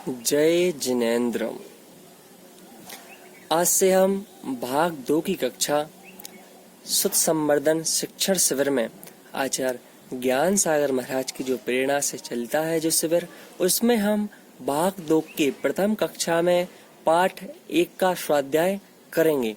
जय जिनेन्द्र। आज से हम भाग 2 की कक्षा सुत संवर्धन शिक्षण शिविर में आचार्य ज्ञान सागर महाराज की जो प्रेरणा से चलता है जो शिविर, उसमें हम भाग 2 की प्रथम कक्षा में पाठ 1 का स्वाध्याय करेंगे।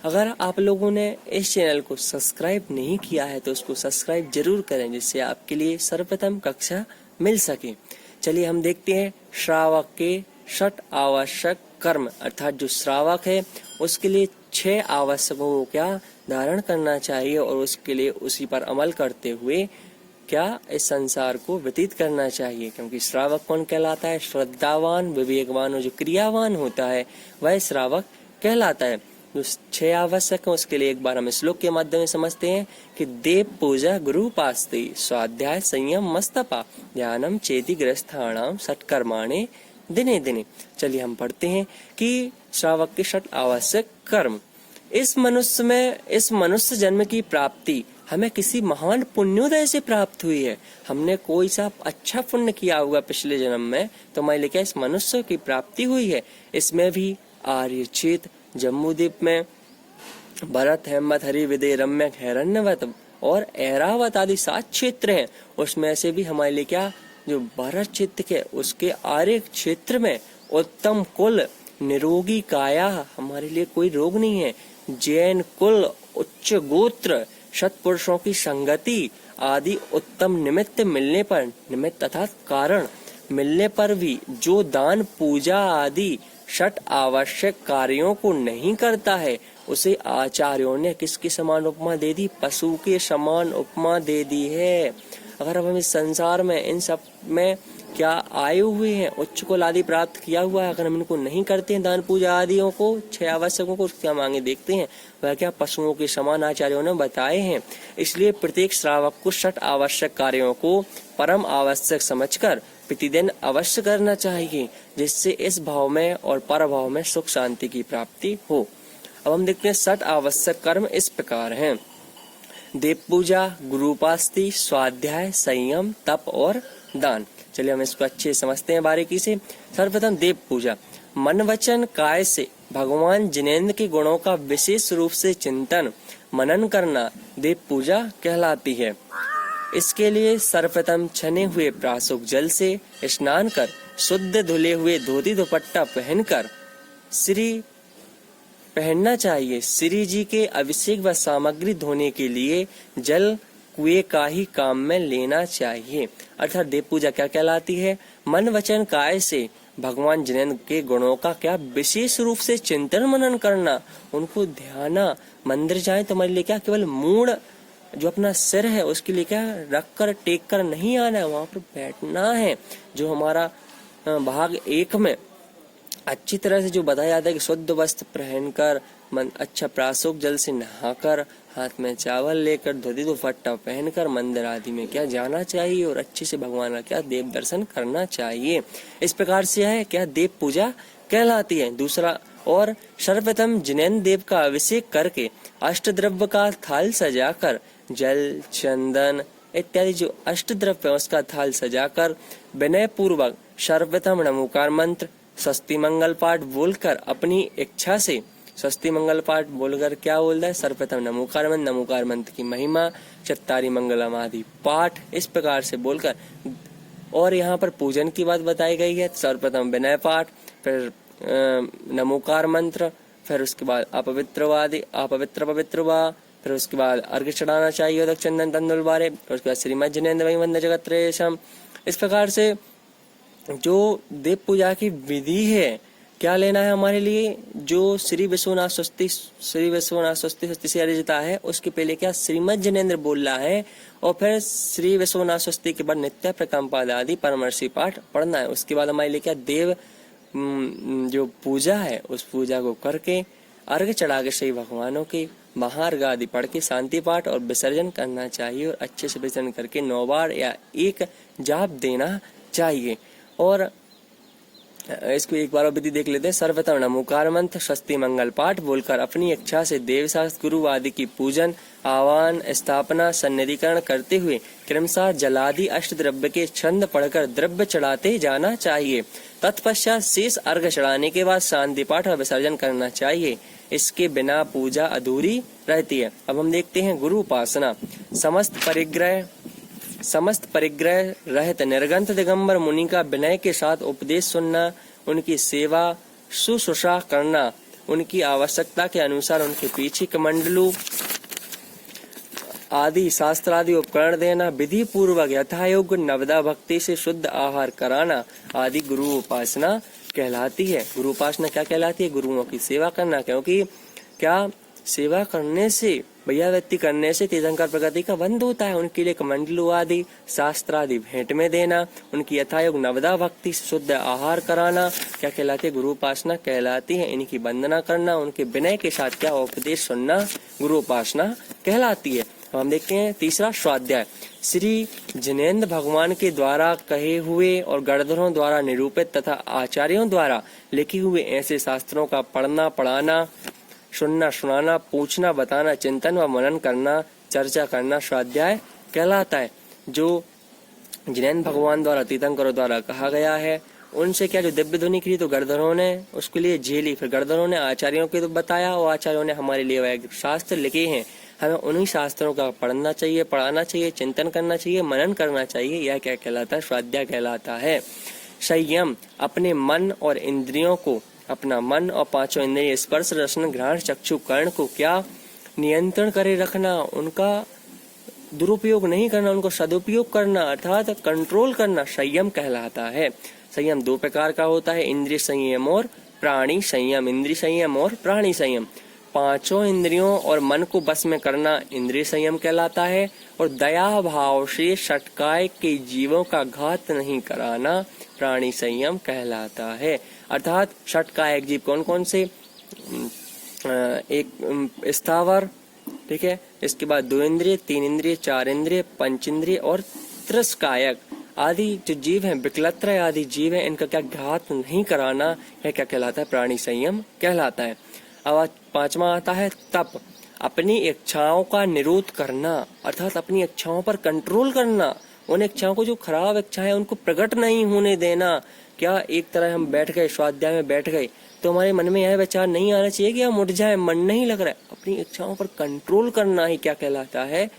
अगर आप लोगों ने इस चैनल को सब्सक्राइब नहीं किया है तो उसको सब्सक्राइब जरूर करें, जिससे आपके लिए सर्वप्रथम कक्षा मिल सके। चलिए हम देखते हैं श्रावक के 6 आवश्यक कर्म, अर्थात जो श्रावक है उसके लिए 6 आवश्यकों को क्या धारण करना चाहिए और उसके लिए उसी पर अमल करते हुए क्या इस संसार को व्यतीत करना चाहिए। क्योंकि श्रावक कौन कहलाता है? श्रद्धावान, विवेकवान और जो क्रियावान होता है वह श्रावक कहलाता है। जो 6 आवश्यक है उसके लिए एक बार हम श्लोक के माध्यम से समझते हैं कि देव पूजा गुरु उपास्ते स्वाध्याय संयम मस्तपा ध्यानम चेति ग्रस्थाणाम सत्कर्माणे दिने दिने। चलिए हम पढ़ते हैं कि श्रावक के 6 आवश्यक कर्म। इस मनुष्य जन्म की प्राप्ति हमें किसी महान पुण्योदय से प्राप्त हुई है। हमने कोई सा अच्छा पुण्य किया होगा पिछले जन्म में, तो मैं लेकर इस मनुष्य की प्राप्ति हुई है। इसमें भी आर्यचेत, जम्बूद्वीप में भरत, हेमत, हरि, विदय, रम्य, हिरण्यवत और ऐरावत आदि 7 क्षेत्र हैं। उसमें से भी हमारे लिए क्या, जो भरत क्षेत्र के उसके आर्य क्षेत्र में उत्तम कुल, निरोगी काया, हमारे लिए कोई रोग नहीं है, जैन कुल, उच्च गोत्र, सत्पुरुषों की संगति आदि उत्तम निमित्त मिलने पर, निमित्त तथा कारण मिलने पर भी जो दान पूजा आदि 6 आवश्यक कार्यों को नहीं करता है उसे आचार्यों ने किसके समान उपमा दे दी? पशु के समान उपमा दे दी है। अगर अब हम इस संसार में इन सब में क्या आए हुए हैं, उच्च कुल आदि प्राप्त किया हुआ है, अगर हम इनको नहीं करते हैं दान पूजा आदियों को, 6 आवश्यकों को, उसके हम आगे देखते हैं वह क्या पशुओं के समान आचार्यों ने बताए हैं। इसलिए प्रत्येक श्रावक को 6 आवश्यक कार्यों को परम आवश्यक समझकर प्रतिदिन अवश्य करना चाहिए, जिससे इस भाव में और पर भाव में सुख शांति की प्राप्ति हो। अब हम देखते हैं 6 आवश्यक कर्म इस प्रकार हैं: देव पूजा, गुरु उपास्ति, स्वाध्याय, संयम, तप और दान। चलिए हम इसको अच्छे समझते हैं बारीकी से। सर्वप्रथम देव पूजा। मन वचन काय से भगवान जिनेन्द्र के गुणों का विशेष रूप से चिंतन मनन करना देव पूजा कहलाती है। इसके लिए सर्वप्रथम छने हुए प्रासुक जल से स्नान कर शुद्ध धुले हुए धोती दुपट्टा पहनकर श्री पहनना चाहिए। श्री जी के अभिषेक व सामग्री धोने के लिए जल कुएं का ही काम में लेना चाहिए। अर्थात देव पूजा क्या कहलाती है? मन वचन काय से भगवान जिनेन्द्र के गुणों का क्या विशेष रूप से चिंतन मनन करना, उनको ध्याना। मंदिर जाए तो हमारे लिए क्या केवल मूड जो अपना सिर है उसके लिए क्या रख कर टेक कर नहीं आना है, वहां पर बैठना है। जो हमारा भाग 1 में अच्छी तरह से जो बताया जाता है कि शुद्ध वस्त्र पहनकर, अच्छा प्रासुक जल से नहाकर, हाथ में चावल लेकर, धोती दुपट्टा पहनकर मंदिर आदि में क्या जाना चाहिए और अच्छे से भगवान का क्या देव दर्शन करना चाहिए। इस प्रकार से है क्या देव पूजा कहलाती है। दूसरा, और सर्वप्रथम जिनेन्द्र देव का अभिषेक करके अष्टद्रव्य का थाल सजाकर जल, चंदन इत्यादि जो अष्टद्रव्य है उसका थाल सजाकर विनय पूर्वक सर्वप्रथम नमोकार मंत्र, स्वस्ति मंगल पाठ बोलकर अपनी इच्छा से, स्वस्ति मंगल पाठ बोलकर क्या बोलता है? सर्वप्रथम नमोकार मंत्र की महिमा, चत्तारी मंगलम आदि पाठ इस प्रकार से बोलकर। और यहाँ पर पूजन की बात बताई गई है। सर्वप्रथम विनय पाठ, फिर नमोकार मंत्र, फिर उसके बाद अपवित्र पवित्र वा, फिर उसके बाद अर्घ्य चढ़ाना चाहिए उदक चंदन तंदुल बारे, उसके बाद श्रीमद जिनेन्द्र वही वंदे जगत त्रेषम। इस प्रकार से जो देव पूजा की विधि है, क्या लेना है हमारे लिए? जो श्री विश्वनाथ स्वस्ति स्वस्ति से अर्जिता है उसके पहले क्या श्रीमद जिनेन्द्र बोलना है, और फिर श्री विश्वनाथ स्वस्ति के बाद नित्य प्रकंपाद आदि परमर्षि पाठ पढ़ना है। उसके बाद हमारे लिए क्या देव जो पूजा है उस पूजा को करके अर्घ चढ़ा के सही भगवानों के महार्घ आदि पढ़ के शांति पाठ और विसर्जन करना चाहिए, और अच्छे से विसर्जन करके 9 बार या 1 जाप देना चाहिए। और इसको एक बार और विधि देख लेते हैं। सर्वतम नमोकार मंत्र, स्वस्ति मंगल पाठ बोलकर अपनी इच्छा से देवशास्त्र गुरु आदि की पूजन, आवाहन, स्थापना, सन्निधिकरण करते हुए क्रमशः जलादि अष्ट द्रव्य के छंद पढ़कर द्रव्य चढ़ाते जाना चाहिए। तत्पश्चात शेष अर्घ चढ़ाने के बाद शांति पाठ और विसर्जन करना चाहिए। इसके बिना पूजा अधूरी रहती है। अब हम देखते हैं गुरु उपासना। समस्त परिग्रह रहित निर्गंथ दिगंबर मुनि का विनय के साथ उपदेश सुनना, उनकी सेवा शुश्रूषा करना, उनकी आवश्यकता के अनुसार उनके पीछे कमंडलू आदि शास्त्र आदि उपकरण देना, विधि पूर्वक यथायोग्य नवदा भक्ति से शुद्ध आहार कराना आदि गुरु उपासना कहलाती है। गुरु उपासना क्या कहलाती है? गुरुओं की सेवा करना। क्योंकि क्या सेवा करने से, भैया व्यक्ति करने से तीर्थंकर प्रगति का बंध होता है। उनके लिए कमंडलू आदि शास्त्र आदि भेंट में देना, उनकी यथायोग नवदा भक्ति से शुद्ध आहार कराना क्या कहलाती है? गुरु उपासना कहलाती है। इनकी वंदना करना, उनके विनय के साथ क्या उपदेश सुनना गुरु उपासना कहलाती है। हम देखते हैं तीसरा स्वाध्याय। श्री जिनेन्द्र भगवान के द्वारा कहे हुए और गणधरों द्वारा निरूपित तथा आचार्यों द्वारा लिखे हुए ऐसे शास्त्रों का पढ़ना, पढ़ाना, सुनना, सुनाना, पूछना, बताना, चिंतन व मनन करना, चर्चा करना स्वाध्याय कहलाता है। जो जिनेन्द्र भगवान द्वारा, तीर्थंकरों द्वारा कहा गया है, उनसे क्या जो दिव्य ध्वनि की तो गणधरों ने उसके लिए झेली, फिर गणधरों ने आचार्यों के तो बताया और आचार्यों ने हमारे लिए वह शास्त्र लिखे हैं। हमें उन्हीं शास्त्रों का पढ़ना चाहिए, पढ़ाना चाहिए, चिंतन करना चाहिए, मनन करना चाहिए। यह क्या कहलाता है? स्वाध्याय कहलाता है। संयम, अपने मन और इंद्रियों को, अपना मन और पांचों इंद्रिय स्पर्श, रसन, घ्राण, चक्षु, कर्ण को क्या नियंत्रण करे रखना, उनका दुरुपयोग नहीं करना, उनको सदुपयोग करना अर्थात कंट्रोल करना संयम कहलाता है। संयम दो प्रकार का होता है, इंद्रिय संयम और प्राणी संयम। इंद्रिय संयम और प्राणी संयम। पांचों इंद्रियों और मन को बस में करना इंद्रिय संयम कहलाता है और दया भाव से षटकाय के जीवों का घात नहीं कराना प्राणी संयम कहलाता है। अर्थात षटकायक जीव कौन कौन से? एक स्थावर, ठीक है, इसके बाद दो इंद्रिय, तीन इंद्रिय, चार इंद्रिय, पंच इंद्रिय और त्रिस्कायक आदि जो जीव हैं, विकलत्र आदि जीव हैं, इनका क्या घात नहीं कराना, यह क्या कहलाता है? प्राणी संयम कहलाता है। अब पांचवा आता है तप, अपनी इच्छाओं का निरोध करना अर्थात अपनी इच्छाओं पर कंट्रोल करना, उन इच्छाओं को जो खराब इच्छाएं उनको प्रकट नहीं होने देना। क्या एक तरह हम बैठ गए, स्वाध्याय में बैठ गए तो हमारे मन में यह विचार नहीं आना चाहिए कि हम उठ जाए, मन नहीं लग रहा है। अपनी इच्छाओं पर कंट्रोल करना ही क्या कहलाता है?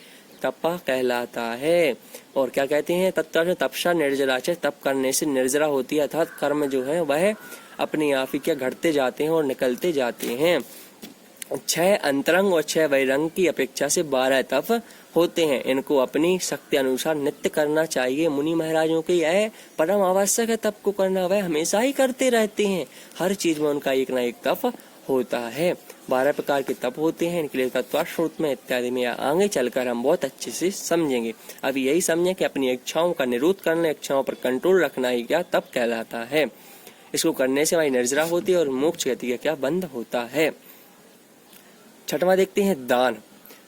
तपा कहलाता है। और क्या कहते हैं? तपसा निर्जरा, तप करने से निर्जरा होती है अर्थात कर्म जो है वह अपने आप ही क्या घटते जाते हैं और निकलते जाते हैं। 6 अंतरंग और 6 बहिरंग की अपेक्षा से 12 तप होते हैं। इनको अपनी शक्ति अनुसार नित्य करना चाहिए। मुनि महाराजों के यह परम आवश्यक है तप को करना, वह हमेशा ही करते रहते हैं। हर चीज में उनका एक न एक तप होता है। 12 प्रकार के तप होते हैं। इनके लिए तत्वाश्रुत में इत्यादि में आगे चलकर हम बहुत अच्छे से समझेंगे। अभी यही समझें कि अपनी इच्छाओं का निरोध करना, इच्छाओं पर कंट्रोल रखना ही क्या तप कहलाता है। इसको करने से हमारी निर्जरा होती है और मोक्ष गति का क्या बंध होता है। छठवां देखते हैं दान।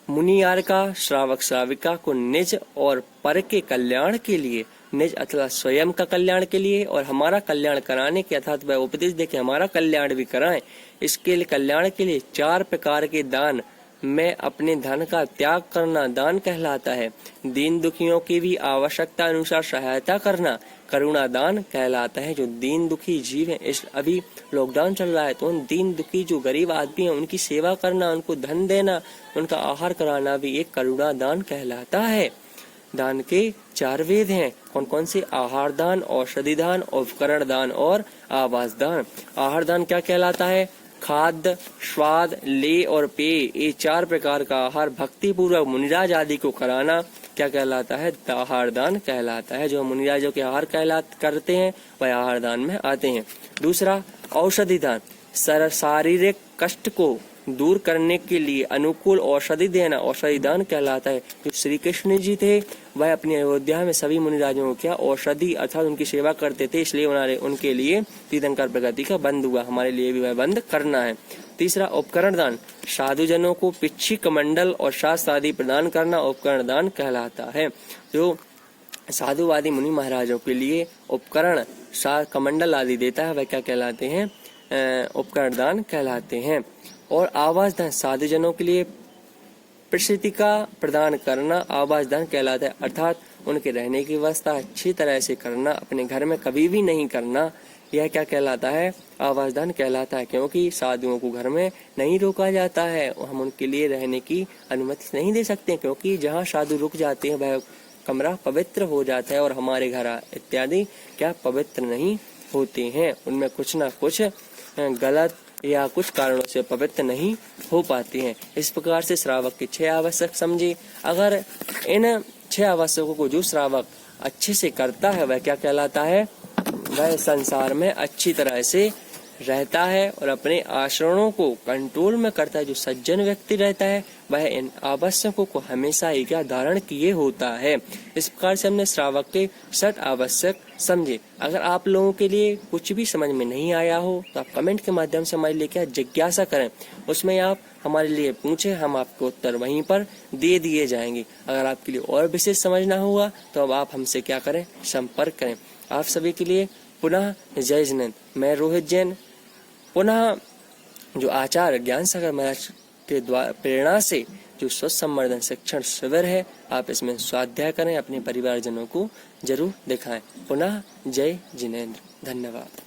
मुनियार का श्रावक श्राविका को निज और पर के कल्याण के लिए, निज अथवा स्वयं का कल्याण के लिए और हमारा कल्याण कराने के अर्थात वह उपदेश देके हमारा कल्याण भी कराएं, इसके लिए कल्याण के लिए 4 प्रकार के दान में अपने धन का त्याग करना दान कहलाता है। दीन दुखियों की भी आवश्यकता अनुसार सहायता करना करुणा दान कहलाता है। जो दीन दुखी जीव है, इस अभी लॉकडाउन चल रहा है तो उन दीन दुखी जो गरीब आदमी है उनकी सेवा करना, उनको धन देना, उनका आहार कराना भी एक करुणा दान कहलाता है। दान के 4 वेद हैं। कौन कौन से? आहार दान, औषधि दान, उपकरण दान और आवास दान। आहार दान क्या कहलाता है? खाद्य, स्वाद, ले और पेय, ये 4 प्रकार का आहार भक्ति पूर्वक मुनिराज आदि को कराना क्या कहलाता है? आहार दान कहलाता है। जो मुनिराजों के आहार करते हैं वह आहार दान में आते हैं। दूसरा औषधि दान, शारीरिक कष्ट को दूर करने के लिए अनुकूल औषधि देना औषधि दान कहलाता है। जो श्री कृष्ण जी थे वह अपनी अयोध्या में सभी मुनिराजों को क्या औषधि अर्थात उनकी सेवा करते थे, इसलिए उनके लिए तीर्थंकर प्रगति का बंद हुआ। हमारे लिए भी वह बंद करना है। तीसरा उपकरण दान, साधुजनों को पिच्छी कमंडल और शास्त्र आदि प्रदान करना उपकरण दान कहलाता है। जो साधुवादी मुनि महाराजों के लिए उपकरण कमंडल आदि देता है, वह क्या कहलाते हैं? उपकरण दान कहलाते हैं। और आवास दान साधुजनों के लिए प्रसिद्धि का प्रदान करना आवास दान कहलाता है, अर्थात उनके रहने की व्यवस्था अच्छी तरह से करना, अपने घर में कभी भी नहीं करना, यह क्या कहलाता है? आवास दान कहलाता है। क्योंकि साधुओं को घर में नहीं रोका जाता है, हम उनके लिए रहने की अनुमति नहीं दे सकते, क्योंकि जहाँ साधु रुक जाते हैं वह कमरा पवित्र हो जाता है और हमारे घर इत्यादि क्या पवित्र नहीं होते हैं, उनमें कुछ ना कुछ गलत या कुछ कारणों से पवित्र नहीं हो पाती हैं। इस प्रकार से श्रावक के 6 आवश्यक समझे। अगर इन 6 आवश्यकों को जो श्रावक अच्छे से करता है वह क्या कहलाता है? वह संसार में अच्छी तरह से रहता है और अपने आचरणों को कंट्रोल में करता है। जो सज्जन व्यक्ति रहता है वह इन आवश्यकों को हमेशा ही क्या धारण किए होता है। इस प्रकार से हमने श्रावक के 6 आवश्यक समझे। अगर आप लोगों के लिए कुछ भी समझ में नहीं आया हो तो आप कमेंट के माध्यम से हमारे लिए क्या जिज्ञासा करें, उसमें आप हमारे लिए पूछें, हम आपको उत्तर वहीं पर दे दिए जाएंगे। अगर आपके लिए और विशेष समझना होगा तो अब आप हमसे क्या करें? संपर्क करें। आप सभी के लिए पुनः जय जिनेंद्र। मैं रोहित जैन पुनः जो आचार्य ज्ञान सागर महाराज के द्वारा प्रेरणा से जो स्वस्थ संवर्धन शिक्षण शिविर है, आप इसमें स्वाध्याय करें, अपने परिवारजनों को जरूर दिखाएं। पुनः जय जिनेंद्र। धन्यवाद।